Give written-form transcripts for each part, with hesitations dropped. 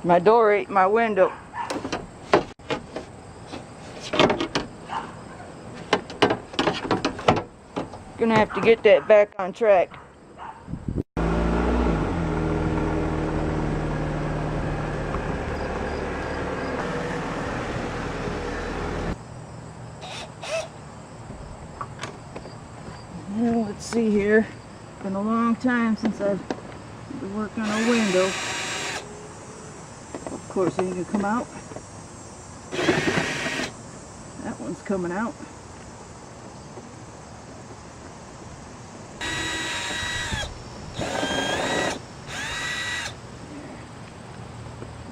My door ate my window. Gonna have to get that back on track. Well, let's see here. Been a long time since I've been working on a window. Of course, it can come out. That one's coming out.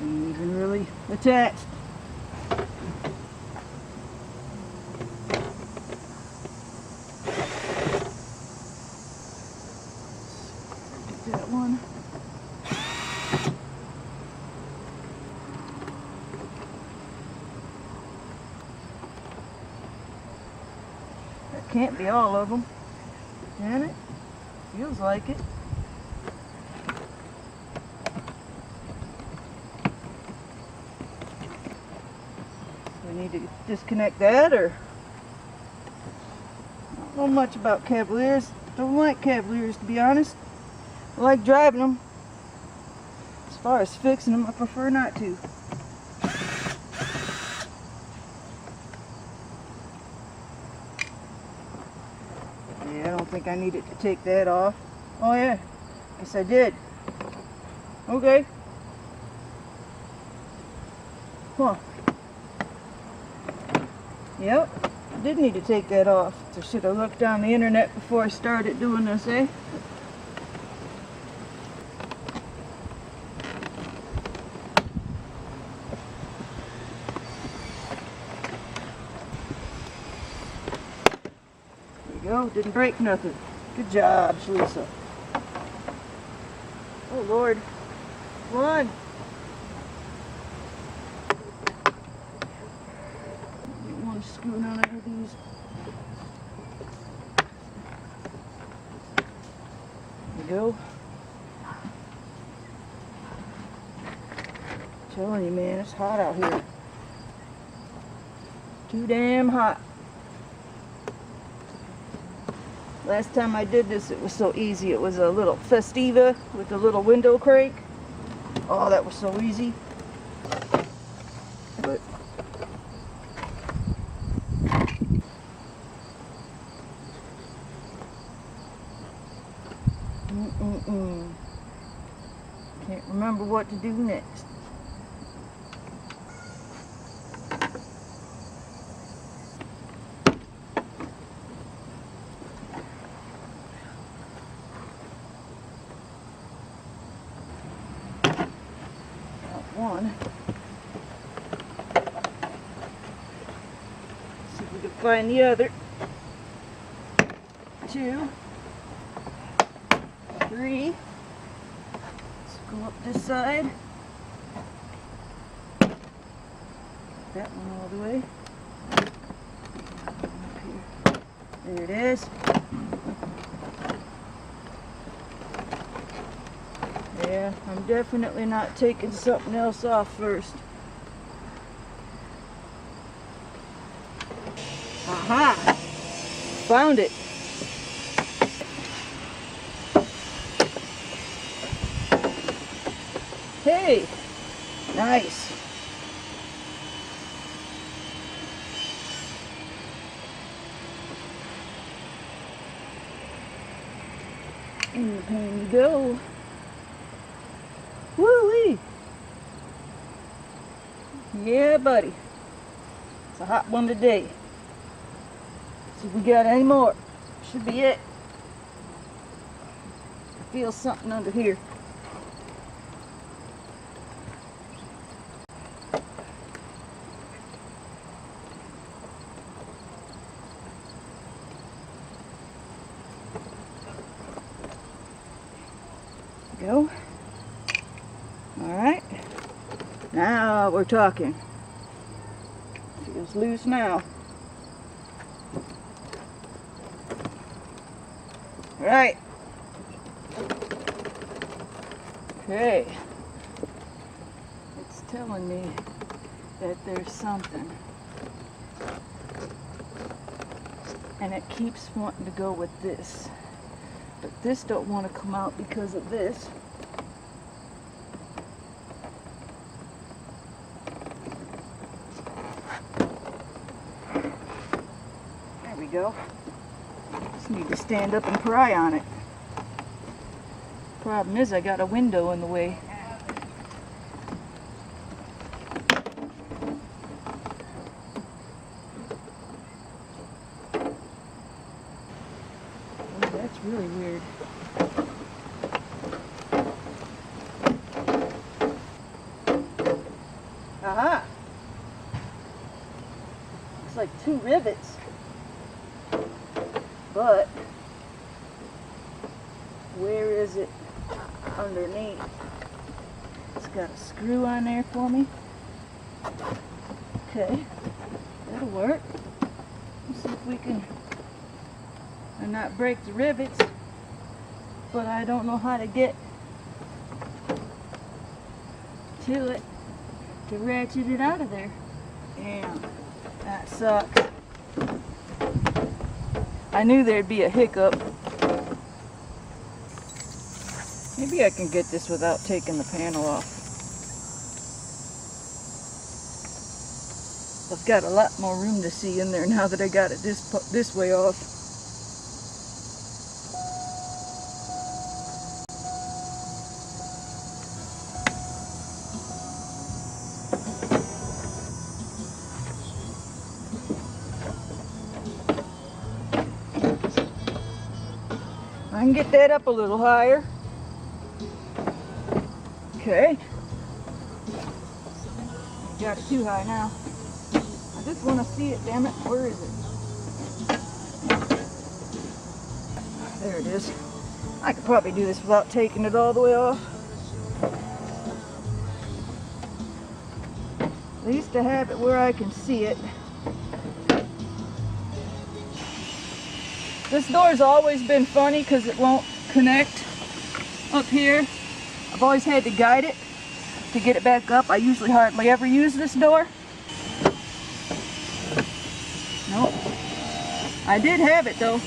Ain't even really attached. That one. That can't be all of them. Can it? Feels like it. We need to disconnect that, or I don't know much about Cavaliers. Don't like Cavaliers, to be honest. I like driving them. As far as fixing them, I prefer not to. Yeah, I don't think I needed to take that off. Oh yeah, guess I did. Okay. Huh. Yep, I did need to take that off. So I should have looked on the internet before I started doing this, eh? Go, didn't break nothing. Good job, Shlisa. Oh Lord. Come on. You want to scoot on out of these. There we go. I'm telling you, man, it's hot out here. Too damn hot. Last time I did this, it was so easy. It was a little Festiva with a little window crate. Oh, that was so easy. But can't remember what to do next. One. See if we can find the other. 2, 3. Let's go up this side. That one all the way. Up here. There it is. Yeah, I'm definitely not taking something else off first. Aha! Found it. Hey! Nice. In the pan you go. Woo-wee! Yeah, buddy. It's a hot one today. See if we got any more. Should be it. I feel something under here. Go. Alright. Now we're talking. Feels loose now. Alright. Okay. Let's telling me that there's something. And it keeps wanting to go with this. But this don't want to come out because of this. There we go. Just need to stand up and pry on it. Problem is I got a window in the way. That's really weird. Aha! Looks like 2 rivets. But where is it underneath? It's got a screw on there for me. Okay, that'll work. Let's see if we can not break the rivets, but I don't know how to get to it to ratchet it out of there. Damn, that sucks. I knew there'd be a hiccup. Maybe I can get this without taking the panel off. I've got a lot more room to see in there now that I got it this way off. I can get that up a little higher. Okay. Got it too high now. I just want to see it, damn it. Where is it? There it is. I could probably do this without taking it all the way off. At least I have it where I can see it. This door's always been funny because it won't connect up here. I've always had to guide it to get it back up. I usually hardly ever use this door. Nope. I did have it though.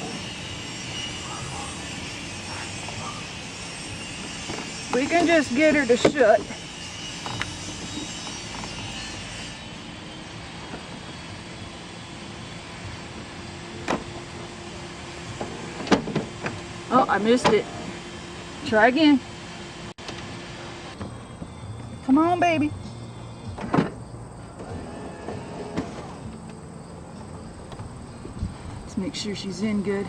We can just get her to shut. Oh, I missed it. Try again. Come on, baby. Let's make sure she's in good.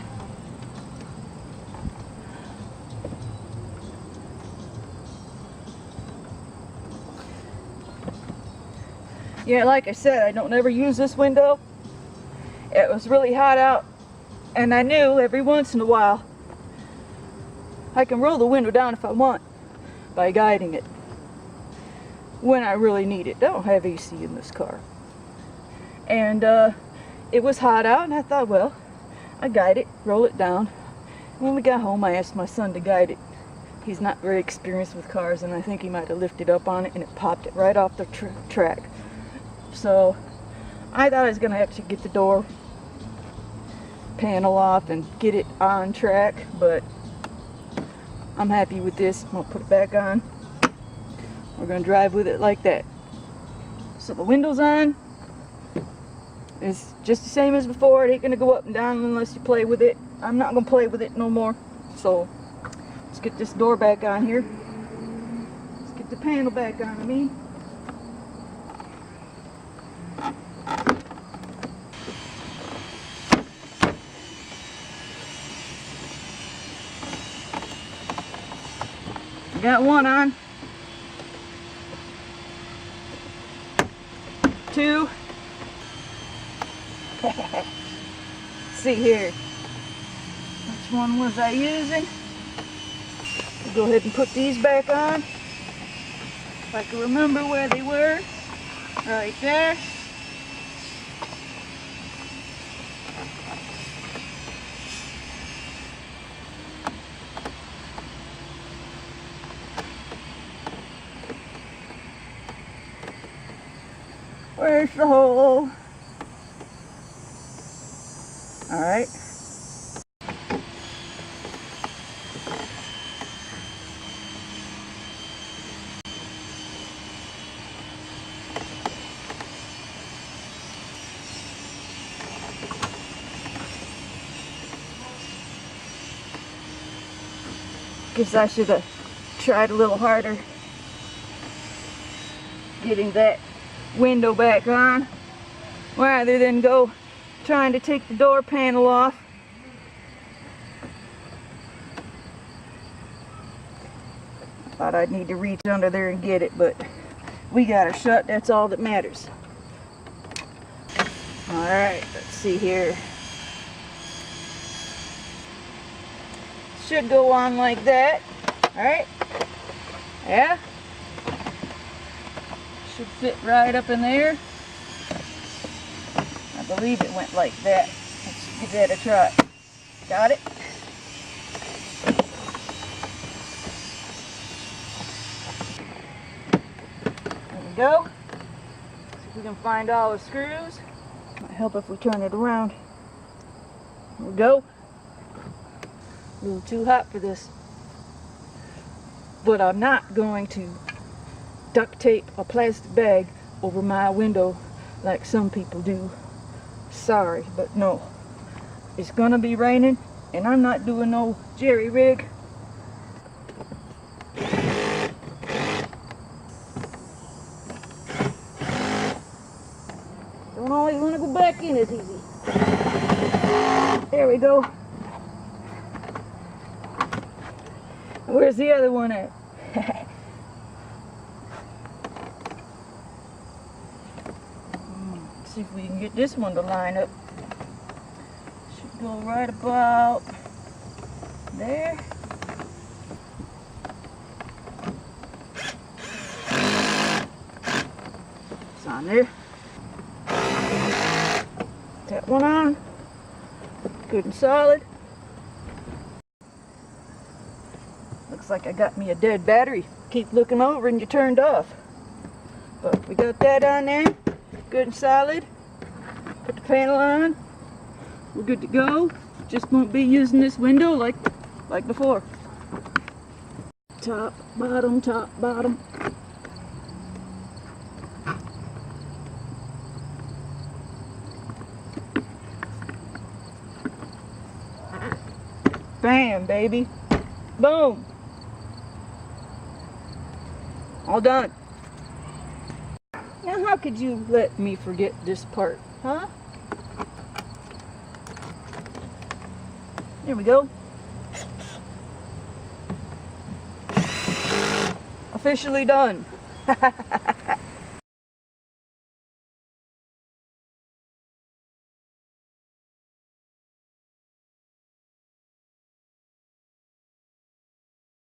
Yeah, like I said, I don't ever use this window. It was really hot out, and I knew every once in a while I can roll the window down if I want by guiding it when I really need it. I don't have AC in this car. And it was hot out, and I thought, well, I guide it, roll it down. When we got home, I asked my son to guide it. He's not very experienced with cars, and I think he might have lifted up on it, and it popped it right off the track. So I thought I was going to have to get the door panel off and get it on track, but I'm happy with this. I'm going to put it back on. We're going to drive with it like that. So the window's on. It's just the same as before. It ain't going to go up and down unless you play with it. I'm not going to play with it no more. So let's get this door back on here. Let's get the panel back on, I mean. Got one on. 2. See here. Which one was I using? I'll go ahead and put these back on. If I can remember where they were. Right there. Where's the hole? All right. Guess I should have tried a little harder getting that window back on rather than go trying to take the door panel off. I thought I'd need to reach under there and get it, but we got her shut. That's all that matters. Alright, let's see here. Should go on like that. Alright. Yeah. Should fit right up in there. I believe it went like that. Let's give that a try. Got it? There we go. See if we can find all the screws. Might help if we turn it around. There we go. A little too hot for this. But I'm not going to duct tape a plastic bag over my window like some people do. Sorry, but no. It's gonna be raining and I'm not doing no jerry rig. Don't always want to go back in as easy. There we go. Where's the other one at? Let's see if we can get this one to line up. Should go right about there. It's on there. That one on. Good and solid. Looks like I got me a dead battery. Keep looking over and you turned off. But we got that on there. Good and solid. Put the panel on. We're good to go. Just won't be using this window like before. Top, bottom, top, bottom. Bam, baby. Boom. All done. Now, how could you let me forget this part, huh? There we go. Officially done.